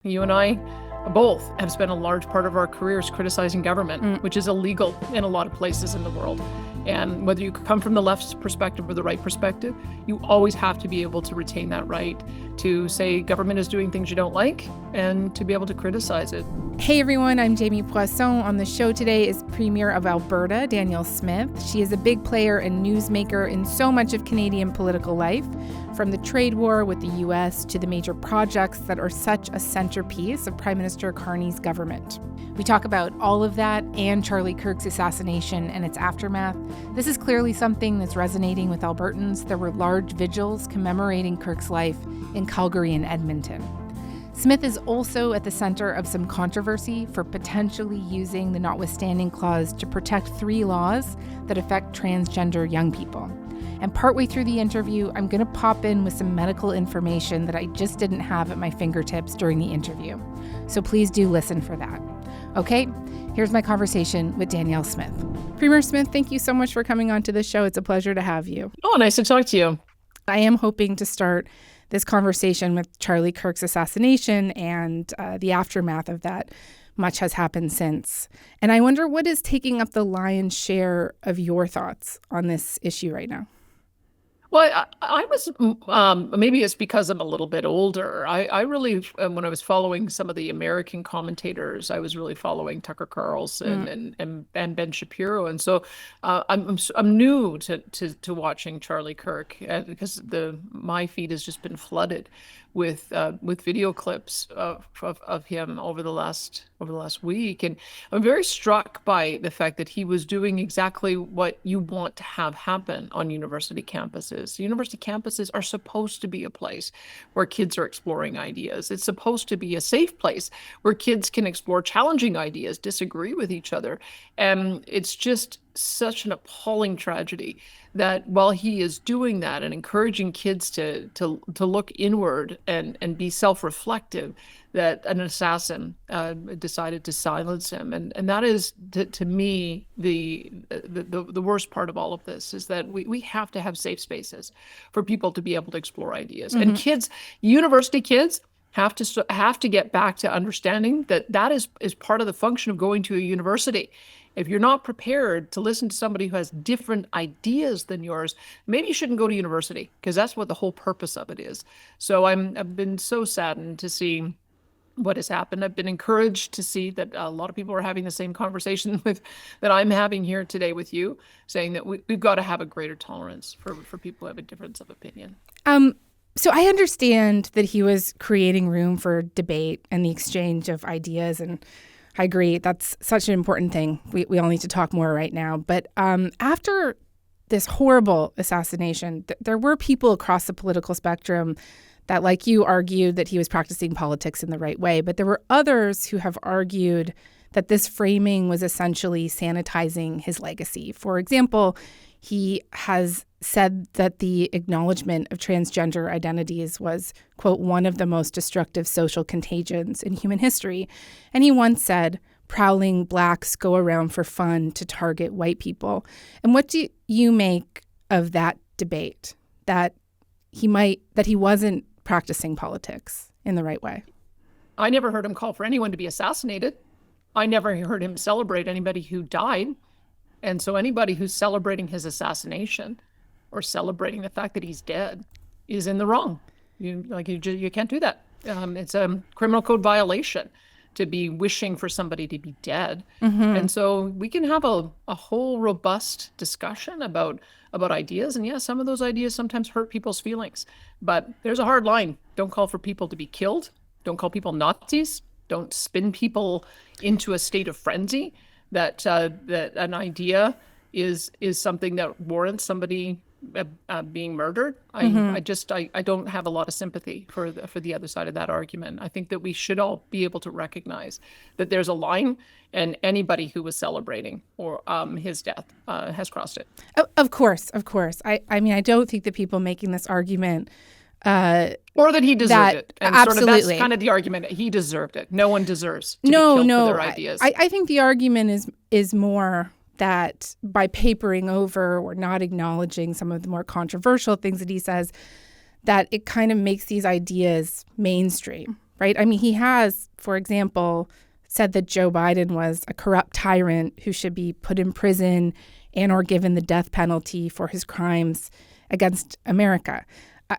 You and I both have spent a large part of our careers criticizing government, which is illegal in a lot of places in the world. And whether you come from the left's perspective or the right perspective, you always have to be able to retain that right to say government is doing things you don't like and to be able to criticize it. Hey everyone, I'm Jamie Poisson. On the show today is Premier of Alberta, Danielle Smith. She is a big player and newsmaker in so much of Canadian political life, from the trade war with the U.S. to the major projects that are such a centerpiece of Prime Minister Carney's government. We talk about all of that and Charlie Kirk's assassination and its aftermath. This is clearly something that's resonating with Albertans. There were large vigils commemorating Kirk's life in Calgary and Edmonton. Smith is also at the center of some controversy for potentially using the notwithstanding clause to protect 3 laws that affect transgender young people. And partway through the interview, I'm going to pop in with some medical information that I just didn't have at my fingertips during the interview. So please do listen for that. Okay, here's my conversation with Danielle Smith. Premier Smith, thank you so much for coming on to the show. It's a pleasure to have you. Oh, nice to talk to you. I am hoping to start this conversation with Charlie Kirk's assassination and the aftermath of that. Much has happened since. And I wonder what is taking up the lion's share of your thoughts on this issue right now? Well, I was, maybe it's because I'm a little bit older. I really, when I was following some of the American commentators, I was really following Tucker Carlson and Ben Shapiro. And so I'm new to watching Charlie Kirk because my feed has just been flooded with video clips of him over the last week, and I'm very struck by the fact that he was doing exactly what you want to have happen on university campuses. University campuses are supposed to be a place where kids are exploring ideas. It's supposed to be a safe place where kids can explore challenging ideas, disagree with each other, and it's just such an appalling tragedy that while he is doing that and encouraging kids to look inward and be self-reflective, that an assassin decided to silence him. And that is, to me, the worst part of all of this, is that we have to have safe spaces for people to be able to explore ideas. And kids, university kids, have to get back to understanding that is part of the function of going to a university. If you're not prepared to listen to somebody who has different ideas than yours, maybe you shouldn't go to university, because that's what the whole purpose of it is. So I've been so saddened to see what has happened. I've been encouraged to see that a lot of people are having the same conversation that I'm having here today with you, saying that we've got to have a greater tolerance for people who have a difference of opinion. So I understand that he was creating room for debate and the exchange of ideas, and I agree. That's such an important thing. We all need to talk more right now. But after this horrible assassination, there were people across the political spectrum that, like you, argued that he was practicing politics in the right way. But there were others who have argued that this framing was essentially sanitizing his legacy. For example, he has said that the acknowledgement of transgender identities was, quote, one of the most destructive social contagions in human history. And he once said, prowling blacks go around for fun to target white people. And what do you make of that debate, that he wasn't practicing politics in the right way? I never heard him call for anyone to be assassinated. I never heard him celebrate anybody who died. And so anybody who's celebrating his assassination or celebrating the fact that he's dead is in the wrong. You can't do that. It's a criminal code violation to be wishing for somebody to be dead. And so we can have a whole robust discussion about ideas. And yes, some of those ideas sometimes hurt people's feelings. But there's a hard line. Don't call for people to be killed. Don't call people Nazis. Don't spin people into a state of frenzy that an idea is something that warrants somebody being murdered. I don't have a lot of sympathy for the other side of that argument. I think that we should all be able to recognize that there's a line, and anybody who was celebrating or his death has crossed it. Of course. I mean, I don't think that people making this argument or that he deserved it. And absolutely. That's kind of the argument. He deserved it. No one deserves to be killed for their ideas. I think the argument is more that by papering over or not acknowledging some of the more controversial things that he says, that it kind of makes these ideas mainstream. right? I mean, he has, for example, said that Joe Biden was a corrupt tyrant who should be put in prison and or given the death penalty for his crimes against America.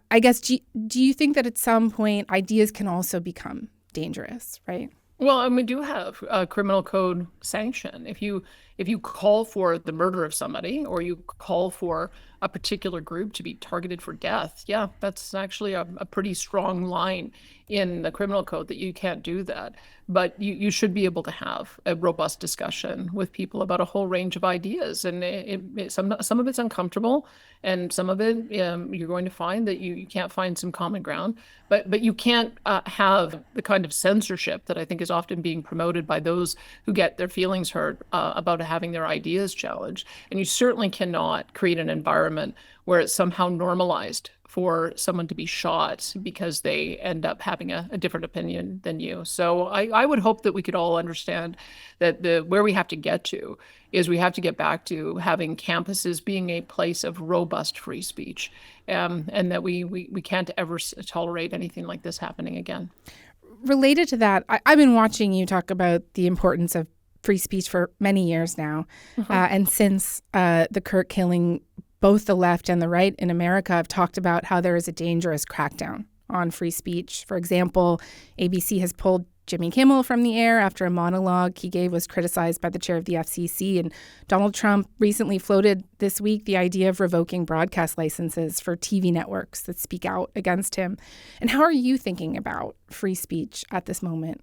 I guess, do you think that at some point ideas can also become dangerous, right? Well, and we do have a criminal code sanction. If you call for the murder of somebody, or you call for a particular group to be targeted for death, yeah, that's actually a pretty strong line in the criminal code that you can't do that. But you should be able to have a robust discussion with people about a whole range of ideas. And some of it's uncomfortable, and some of it you're going to find that you can't find some common ground. But you can't have the kind of censorship that I think is often being promoted by those who get their feelings hurt about having their ideas challenged. And you certainly cannot create an environment where it's somehow normalized for someone to be shot because they end up having a different opinion than you. So I would hope that we could all understand that where we have to get to is we have to get back to having campuses being a place of robust free speech, and that we can't ever tolerate anything like this happening again. Related to that, I've been watching you talk about the importance of free speech for many years now. And since the Kirk killing, both the left and the right in America have talked about how there is a dangerous crackdown on free speech. For example, ABC has pulled Jimmy Kimmel from the air after a monologue he gave was criticized by the chair of the FCC. And Donald Trump recently floated this week the idea of revoking broadcast licenses for TV networks that speak out against him. And how are you thinking about free speech at this moment?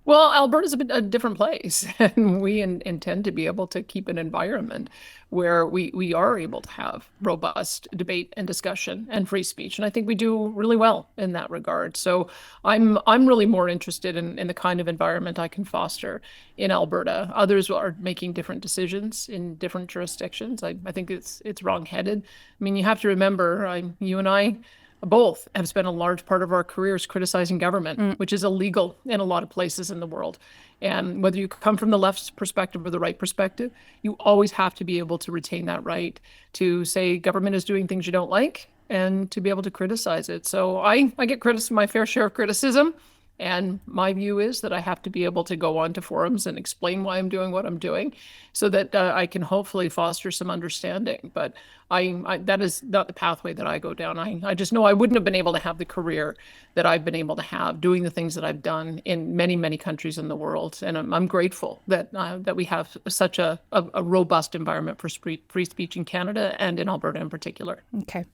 Well, Alberta's a different place, and we intend to be able to keep an environment where we are able to have robust debate and discussion and free speech. And I think we do really well in that regard. So I'm really more interested in the kind of environment I can foster in Alberta. Others are making different decisions in different jurisdictions. I think it's wrongheaded. I mean, you have to remember, you and I both have spent a large part of our careers criticizing government, which is illegal in a lot of places in the world. And whether you come from the left's perspective or the right perspective, you always have to be able to retain that right to say government is doing things you don't like and to be able to criticize it. So I get my fair share of criticism. And my view is that I have to be able to go onto forums and explain why I'm doing what I'm doing so that I can hopefully foster some understanding. But that is not the pathway that I go down. I just know I wouldn't have been able to have the career that I've been able to have doing the things that I've done in many, many countries in the world. And I'm grateful that we have such a robust environment for free speech in Canada and in Alberta in particular. Okay.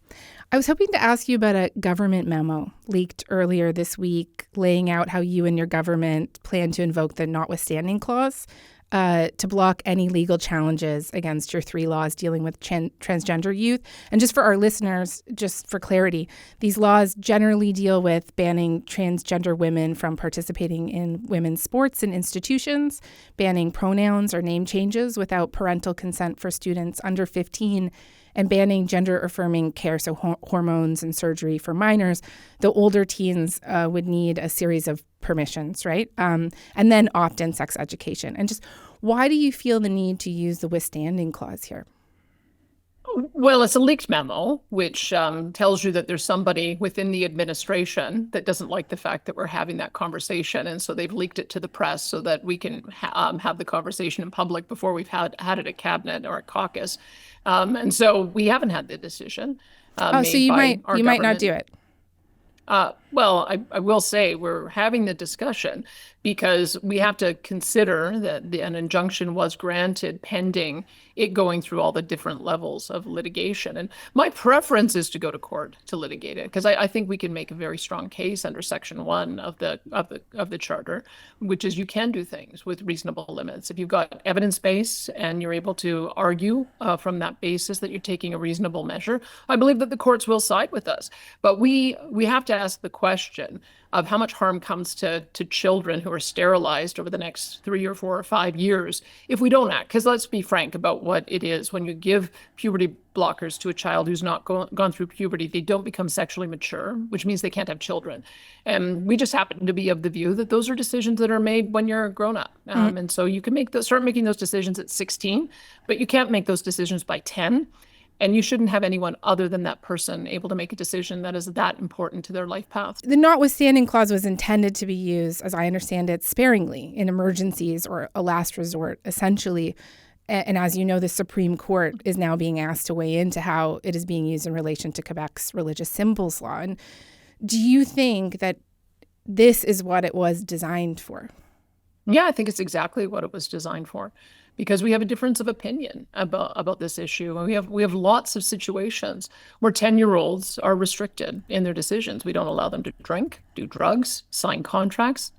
I was hoping to ask you about a government memo leaked earlier this week laying out how you and your government plan to invoke the notwithstanding clause to block any legal challenges against your 3 laws dealing with transgender youth. And just for our listeners, just for clarity, these laws generally deal with banning transgender women from participating in women's sports and institutions, banning pronouns or name changes without parental consent for students under 15, and banning gender-affirming care, so hormones and surgery for minors. The older teens would need a series of permissions, right? And then opt-in sex education. And just why do you feel the need to use the withstanding clause here? Well, it's a leaked memo, which tells you that there's somebody within the administration that doesn't like the fact that we're having that conversation. And so they've leaked it to the press so that we can have the conversation in public before we've had it at cabinet or at caucus. And so we haven't had the decision. So you might not do it. Well, I will say we're having the discussion because we have to consider that an injunction was granted pending it going through all the different levels of litigation. And my preference is to go to court to litigate it because I think we can make a very strong case under Section 1 of the Charter, which is you can do things with reasonable limits. If you've got evidence base and you're able to argue from that basis that you're taking a reasonable measure, I believe that the courts will side with us. But we have to ask the question of how much harm comes to children who are sterilized over the next 3 or 4 or 5 years if we don't act. Because let's be frank about what it is. When you give puberty blockers to a child who's not gone through puberty, they don't become sexually mature, which means they can't have children. And we just happen to be of the view that those are decisions that are made when you're grown up. And so you can start making those decisions at 16, but you can't make those decisions by 10. And you shouldn't have anyone other than that person able to make a decision that is that important to their life path. The notwithstanding clause was intended to be used, as I understand it, sparingly in emergencies or a last resort, essentially. And as you know, the Supreme Court is now being asked to weigh into how it is being used in relation to Quebec's religious symbols law. And do you think that this is what it was designed for? Yeah, I think it's exactly what it was designed for, because we have a difference of opinion about this issue. And we have lots of situations where 10-year-olds are restricted in their decisions. We don't allow them to drink, do drugs, sign contracts,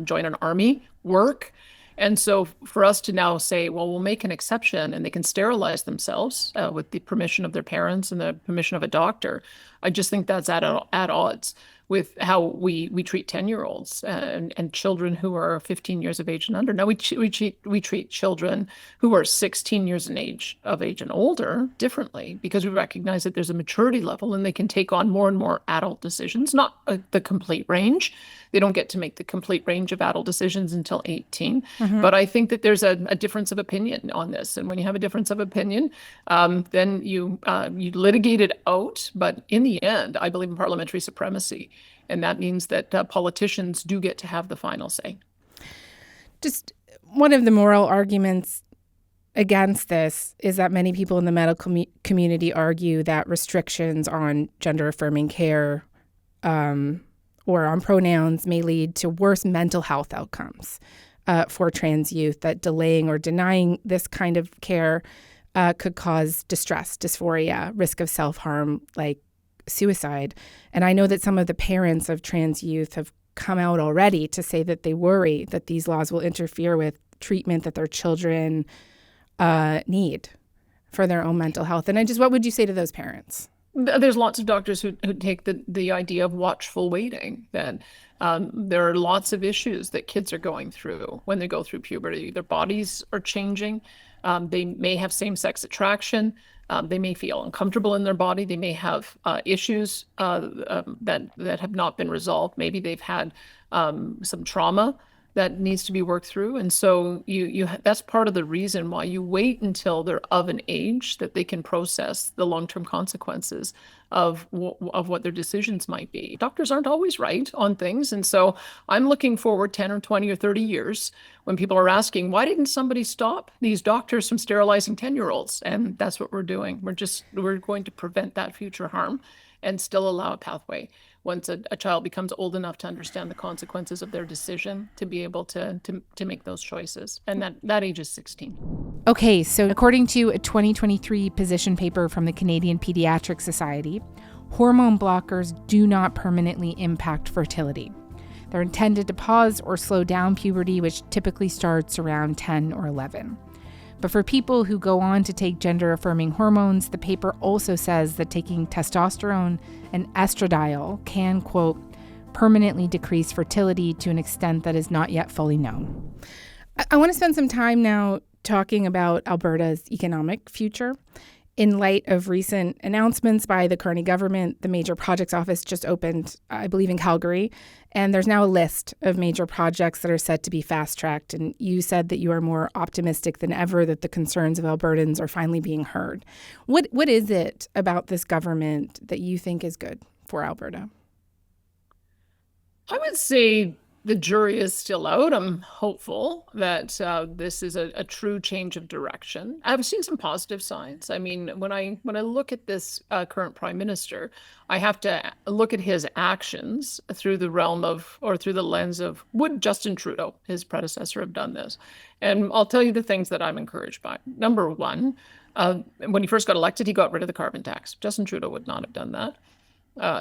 join an army, work. And so for us to now say, well, we'll make an exception and they can sterilize themselves with the permission of their parents and the permission of a doctor, I just think that's at odds with how we treat 10-year-olds and children who are 15 years of age and under. Now, we treat children who are 16 years of age and older differently, because we recognize that there's a maturity level and they can take on more and more adult decisions, not the complete range. They don't get to make the complete range of adult decisions until 18. Mm-hmm. But I think that there's a difference of opinion on this. And when you have a difference of opinion, then you litigate it out. But in the end, I believe in parliamentary supremacy. And that means that politicians do get to have the final say. Just one of the moral arguments against this is that many people in the medical community argue that restrictions on gender-affirming care or on pronouns may lead to worse mental health outcomes for trans youth, that delaying or denying this kind of care could cause distress, dysphoria, risk of self-harm, like suicide. And I know that some of the parents of trans youth have come out already to say that they worry that these laws will interfere with treatment that their children need for their own mental health. And what would you say to those parents? There's lots of doctors who take the idea of watchful waiting, that there are lots of issues that kids are going through when they go through puberty. Their bodies are changing. They may have same-sex attraction. They may feel uncomfortable in their body. They may have issues that have not been resolved. Maybe they've had some trauma that needs to be worked through. And so that's part of the reason why you wait until they're of an age that they can process the long-term consequences of what their decisions might be. Doctors aren't always right on things. And so I'm looking forward 10 or 20 or 30 years when people are asking, why didn't somebody stop these doctors from sterilizing 10-year-olds? And that's what we're doing. We're going to prevent that future harm and still allow a pathway once a child becomes old enough to understand the consequences of their decision, to be able to make those choices. And that age is 16. Okay, so according to a 2023 position paper from the Canadian Pediatric Society, hormone blockers do not permanently impact fertility. They're intended to pause or slow down puberty, which typically starts around 10 or 11. But for people who go on to take gender-affirming hormones, the paper also says that taking testosterone and estradiol can, quote, permanently decrease fertility to an extent that is not yet fully known. I want to spend some time now talking about Alberta's economic future. In light of recent announcements by the Carney government, the Major Projects Office just opened, I believe, in Calgary, and there's now a list of major projects that are set to be fast-tracked. And you said that you are more optimistic than ever that the concerns of Albertans are finally being heard. What is it about this government that you think is good for Alberta? I would say the jury is still out. I'm hopeful that this is a true change of direction. I've seen some positive signs. I mean, when I look at this current prime minister, I have to look at his actions through the realm of, or through the lens of, would Justin Trudeau, his predecessor, have done this? And I'll tell you the things that I'm encouraged by. Number one, when he first got elected, he got rid of the carbon tax. Justin Trudeau would not have done that.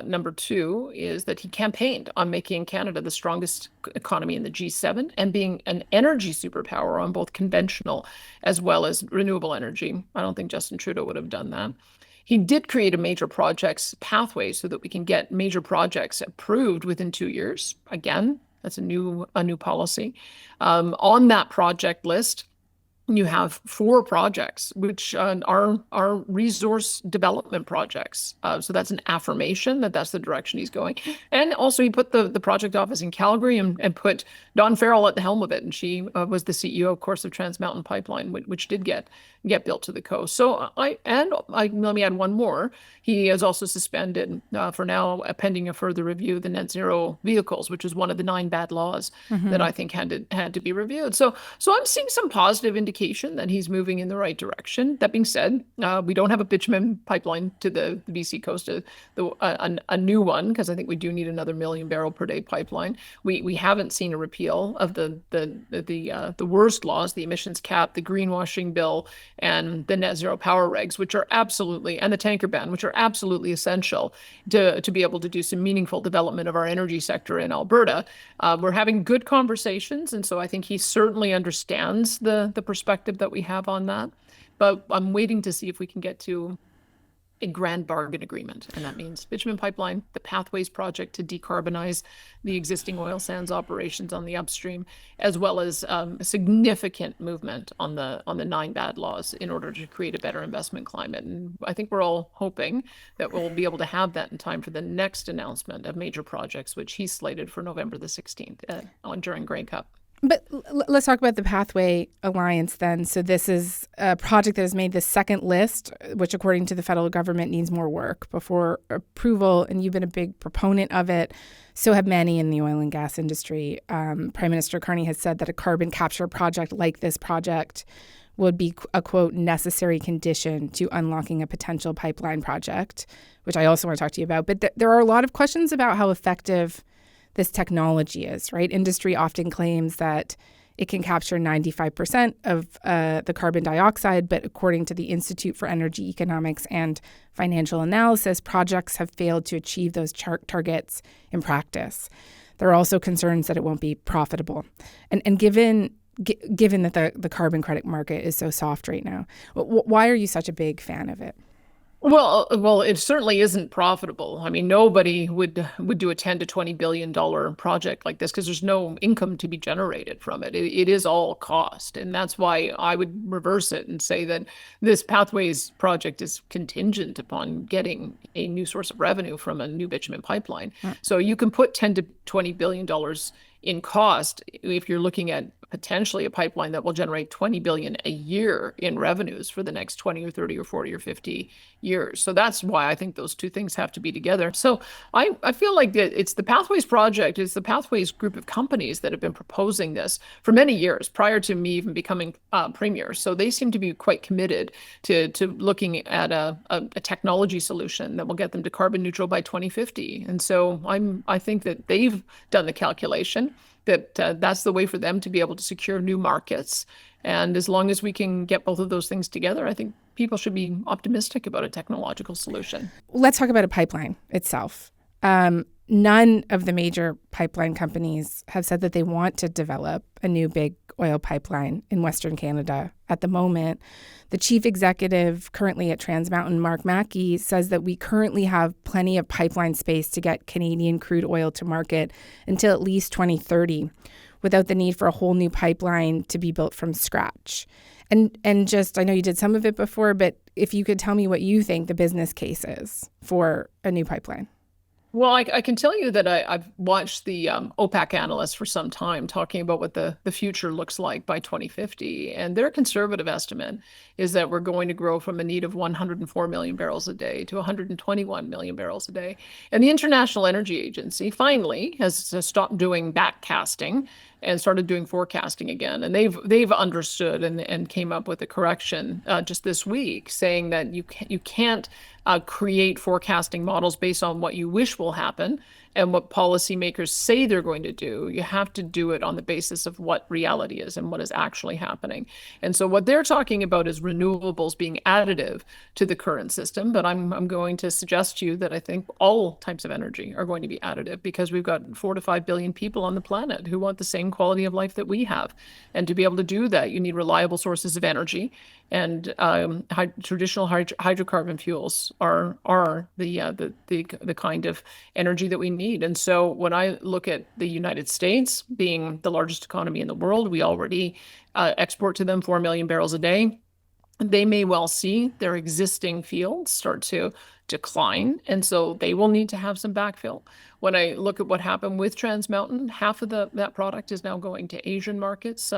Number two is that he campaigned on making Canada the strongest economy in the G7 and being an energy superpower on both conventional as well as renewable energy. I don't think Justin Trudeau would have done that. He did create a major projects pathway so that we can get major projects approved within 2 years. Again, that's a new policy. On that project list, you have 4 projects, which are resource development projects. So that's an affirmation that that's the direction he's going. And also he put the project office in Calgary and put Dawn Farrell at the helm of it, and she was the CEO, of course, of Trans Mountain Pipeline, which did get built to the coast. So let me add one more. He is also suspended for now, pending a further review, the net zero vehicles, which is one of the 9 bad laws that I think had to be reviewed. So I'm seeing some positive indication that he's moving in the right direction. That being said, we don't have a bitumen pipeline to the BC coast, a new one, because I think we do need another million barrel per day pipeline. We haven't seen a repeal of the worst laws, the emissions cap, the greenwashing bill, and the net zero power regs, which are absolutely, and the tanker ban, which are absolutely essential to be able to do some meaningful development of our energy sector in Alberta. We're having good conversations, and so I think he certainly understands the perspective that we have on that. But I'm waiting to see if we can get to a grand bargain agreement. And that means bitumen pipeline, the Pathways project to decarbonize the existing oil sands operations on the upstream, as well as a significant movement on the 9 bad laws in order to create a better investment climate. And I think we're all hoping that we'll be able to have that in time for the next announcement of major projects, which he's slated for November the 16th during Grey Cup. But let's talk about the Pathway Alliance then. So this is a project that has made the second list, which according to the federal government needs more work before approval. And you've been a big proponent of it. So have many in the oil and gas industry. Prime Minister Carney has said that a carbon capture project like this project would be a, quote, necessary condition to unlocking a potential pipeline project, which I also want to talk to you about. But there are a lot of questions about how effective this technology is, right? Industry often claims that it can capture 95% of the carbon dioxide, but according to the Institute for Energy Economics and Financial Analysis, projects have failed to achieve those targets in practice. There are also concerns that it won't be profitable. And given that the carbon credit market is so soft right now, why are you such a big fan of it? Well, it certainly isn't profitable. I mean, nobody would do a $10 to $20 billion project like this because there's no income to be generated from it. It is all cost. And that's why I would reverse it and say that this Pathways project is contingent upon getting a new source of revenue from a new bitumen pipeline. So you can put $10 to $20 billion in cost if you're looking at potentially a pipeline that will generate $20 billion a year in revenues for the next 20 or 30 or 40 or 50 years. So that's why I think those two things have to be together. So I feel like it's the Pathways project, it's the Pathways group of companies that have been proposing this for many years prior to me even becoming premier. So they seem to be quite committed to looking at a technology solution that will get them to carbon neutral by 2050. And so I think that they've done the calculation that that's the way for them to be able to secure new markets. And as long as we can get both of those things together, I think people should be optimistic about a technological solution. Let's talk about a pipeline itself. None of the major pipeline companies have said that they want to develop a new big oil pipeline in Western Canada at the moment. The chief executive currently at Trans Mountain, Mark Mackey, says that we currently have plenty of pipeline space to get Canadian crude oil to market until at least 2030 without the need for a whole new pipeline to be built from scratch. And just, I know you did some of it before, but if you could tell me what you think the business case is for a new pipeline. Well, I can tell you that I've watched the OPEC analysts for some time talking about what the future looks like by 2050. And their conservative estimate is that we're going to grow from a need of 104 million barrels a day to 121 million barrels a day. And the International Energy Agency finally has stopped doing backcasting and started doing forecasting again. And they've understood and came up with a correction just this week, saying that you can't create forecasting models based on what you wish will happen and what policymakers say they're going to do. You have to do it on the basis of what reality is and what is actually happening. And so what they're talking about is renewables being additive to the current system. But I'm going to suggest to you that I think all types of energy are going to be additive because we've got 4 to 5 billion people on the planet who want the same quality of life that we have. And to be able to do that, you need reliable sources of energy. And traditional hydrocarbon fuels are the kind of energy that we need. And so when I look at the United States being the largest economy in the world, we already export to them 4 million barrels a day. They may well see their existing fields start to decline. And so they will need to have some backfill. When I look at what happened with Trans Mountain, half of that product is now going to Asian markets,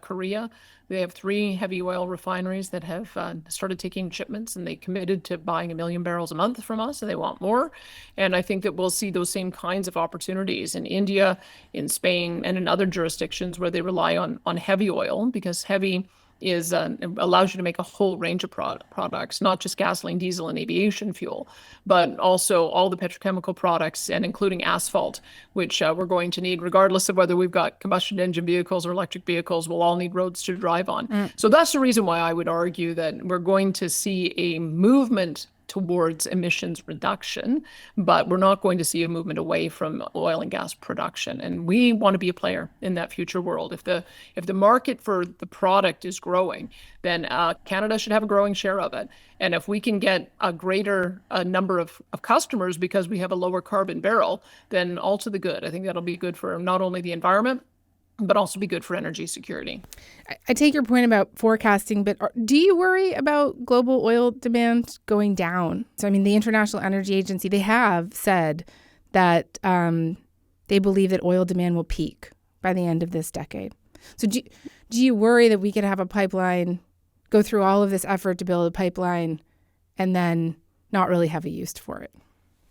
Korea. They have 3 heavy oil refineries that have started taking shipments, and they committed to buying 1 million barrels a month from us, and they want more. And I think that we'll see those same kinds of opportunities in India, in Spain, and in other jurisdictions where they rely on heavy oil, because heavy is allows you to make a whole range of products, not just gasoline, diesel, and aviation fuel, but also all the petrochemical products, and including asphalt, which we're going to need regardless of whether we've got combustion engine vehicles or electric vehicles. We'll all need roads to drive on. So that's the reason why I would argue that we're going to see a movement towards emissions reduction, but we're not going to see a movement away from oil and gas production. And we want to be a player in that future world. If the market for the product is growing, then Canada should have a growing share of it. And if we can get a greater number of customers because we have a lower carbon barrel, then all to the good. I think that'll be good for not only the environment, but also be good for energy security. I take your point about forecasting, but do you worry about global oil demand going down? So, I mean, the International Energy Agency, they have said that they believe that oil demand will peak by the end of this decade. So do you worry that we could have a pipeline, go through all of this effort to build a pipeline, and then not really have a use for it?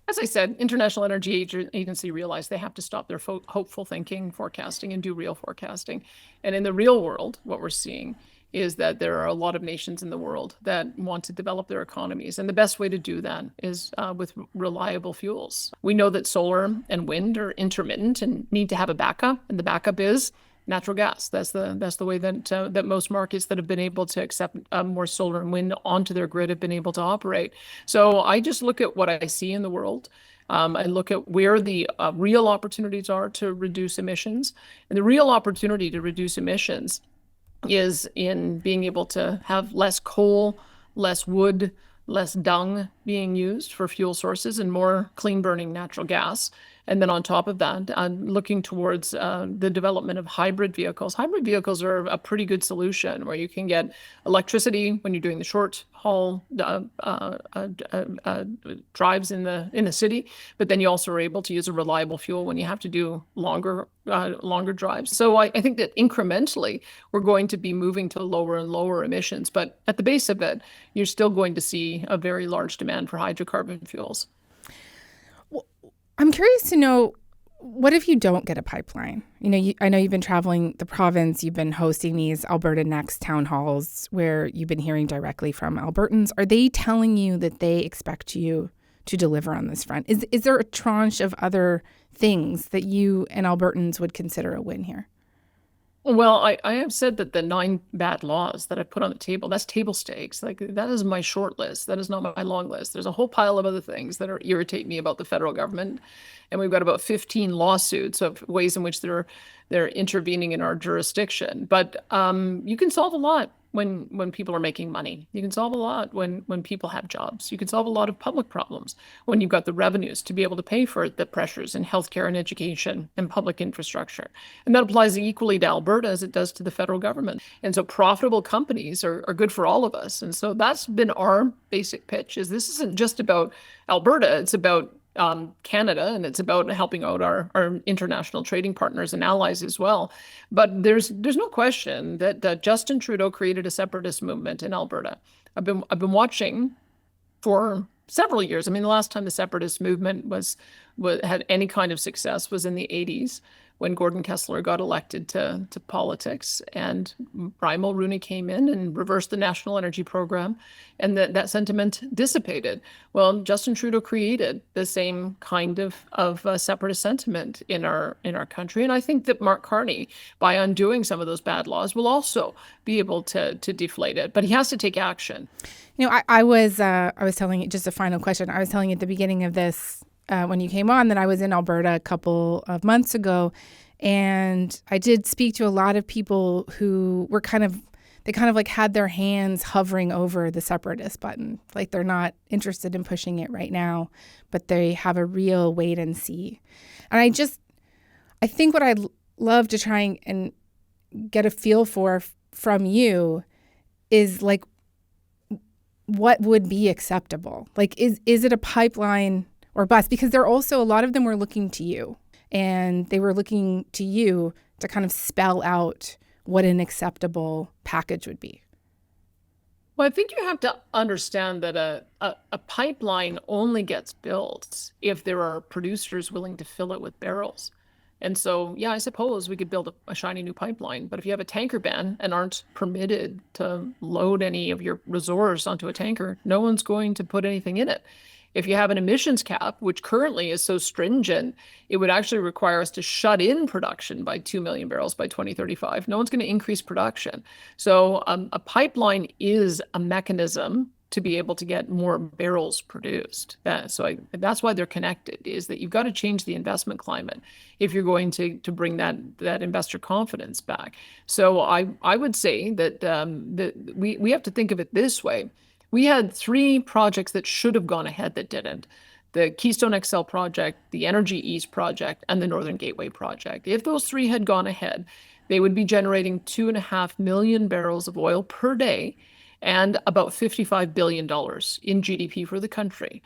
As I said, International Energy Agency realized they have to stop their hopeful thinking, forecasting, and do real forecasting. And in the real world, what we're seeing is that there are a lot of nations in the world that want to develop their economies. And the best way to do that is with reliable fuels. We know that solar and wind are intermittent and need to have a backup. And the backup is natural gas. That's the way that most markets that have been able to accept more solar and wind onto their grid have been able to operate. So I just look at what I see in the world. I look at where the real opportunities are to reduce emissions. And the real opportunity to reduce emissions is in being able to have less coal, less wood, less dung being used for fuel sources, and more clean burning natural gas. And then on top of that, looking towards the development of hybrid vehicles. Hybrid vehicles are a pretty good solution where you can get electricity when you're doing the short haul drives in the city, but then you also are able to use a reliable fuel when you have to do longer drives. So I think that incrementally we're going to be moving to lower and lower emissions, but at the base of it, you're still going to see a very large demand for hydrocarbon fuels. I'm curious to know, what if you don't get a pipeline? I know you've been traveling the province. You've been hosting these Alberta Next town halls where you've been hearing directly from Albertans. Are they telling you that they expect you to deliver on this front? Is there a tranche of other things that you and Albertans would consider a win here? Well, I have said that the 9 bad laws that I put on the table, that's table stakes. Like, that is my short list. That is not my long list. There's a whole pile of other things that irritate me about the federal government. And we've got about 15 lawsuits of ways in which they're intervening in our jurisdiction. But you can solve a lot when people are making money. You can solve a lot when people have jobs. You can solve a lot of public problems when you've got the revenues to be able to pay for the pressures in healthcare and education and public infrastructure. And that applies equally to Alberta as it does to the federal government. And so profitable companies are good for all of us. And so that's been our basic pitch, is this isn't just about Alberta, it's about Canada, and it's about helping out our international trading partners and allies as well. But there's no question that Justin Trudeau created a separatist movement in Alberta. I've been watching for several years. I mean, the last time the separatist movement had any kind of success was in the 80s, when Gordon Kessler got elected to politics, and Brian Mulroney came in and reversed the National Energy Program, and that sentiment dissipated. Well, Justin Trudeau created the same kind of separatist sentiment in our country, and I think that Mark Carney, by undoing some of those bad laws, will also be able to deflate it. But he has to take action. I was telling you, just a final question. I was telling you at the beginning of this, when you came on, that I was in Alberta a couple of months ago, and I did speak to a lot of people who were kind of like had their hands hovering over the separatist button. Like, they're not interested in pushing it right now, but they have a real wait and see. And I think what I'd love to try and get a feel for from you is, like, what would be acceptable? Like, is it a pipeline or bust? Because they're also, a lot of them were looking to you, and they were looking to you to kind of spell out what an acceptable package would be. Well, I think you have to understand that a pipeline only gets built if there are producers willing to fill it with barrels. And so, yeah, I suppose we could build a shiny new pipeline. But if you have a tanker ban and aren't permitted to load any of your resource onto a tanker, no one's going to put anything in it. If you have an emissions cap, which currently is so stringent, it would actually require us to shut in production by 2 million barrels by 2035. No one's going to increase production. So a pipeline is a mechanism to be able to get more barrels produced. That's why they're connected, is that you've got to change the investment climate if you're going to bring that investor confidence back. So I would say that we have to think of it this way. We had 3 projects that should have gone ahead that didn't. The Keystone XL project, the Energy East project, and the Northern Gateway project. If those 3 had gone ahead, they would be generating 2.5 million barrels of oil per day and about $55 billion in GDP for the country.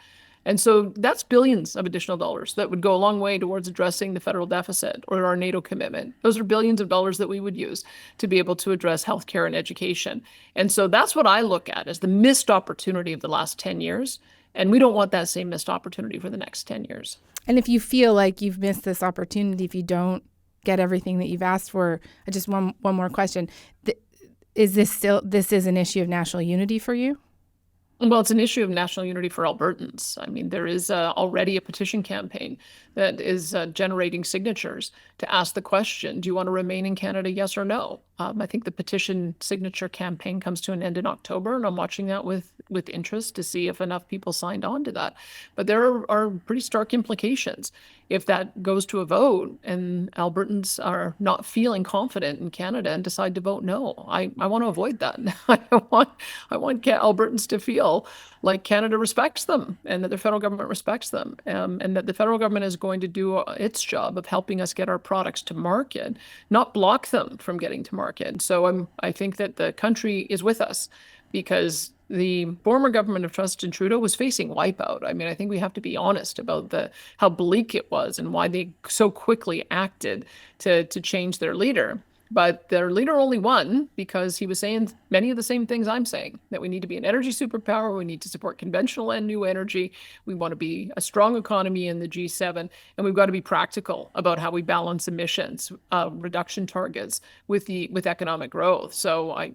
And so that's billions of additional dollars that would go a long way towards addressing the federal deficit or our NATO commitment. Those are billions of dollars that we would use to be able to address healthcare and education. And so that's what I look at as the missed opportunity of the last 10 years. And we don't want that same missed opportunity for the next 10 years. And if you feel like you've missed this opportunity, if you don't get everything that you've asked for, just one more question. Is this an issue of national unity for you? Well, it's an issue of national unity for Albertans. I mean, there is already a petition campaign that is generating signatures to ask the question, do you want to remain in Canada, yes or no? I think the petition signature campaign comes to an end in October, and I'm watching that with interest to see if enough people signed on to that. But there are pretty stark implications if that goes to a vote and Albertans are not feeling confident in Canada and decide to vote no. I want to avoid that. I want Albertans to feel like Canada respects them and that the federal government respects them, and that the federal government is going to do its job of helping us get our products to market, not block them from getting to market. So I think that the country is with us because the former government of Justin Trudeau was facing wipeout. I mean, I think we have to be honest about how bleak it was and why they so quickly acted to change their leader. But their leader only won because he was saying many of the same things I'm saying, that we need to be an energy superpower, we need to support conventional and new energy, we want to be a strong economy in the G7, and we've got to be practical about how we balance emissions reduction targets with economic growth. So I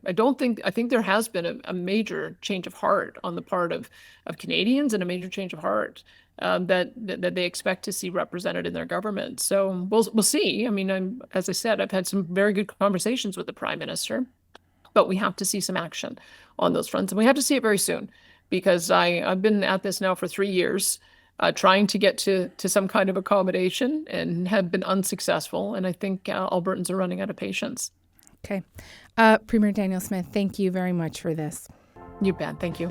think there has been a major change of heart on the part of Canadians, and a major change of heart that they expect to see represented in their government. So we'll see. I mean, as I said, I've had some very good conversations with the Prime Minister, but we have to see some action on those fronts, and we have to see it very soon, because I've been at this now for 3 years, trying to get to some kind of accommodation, and have been unsuccessful. And I think Albertans are running out of patience. Okay. Premier Danielle Smith, thank you very much for this. You bet. Thank you.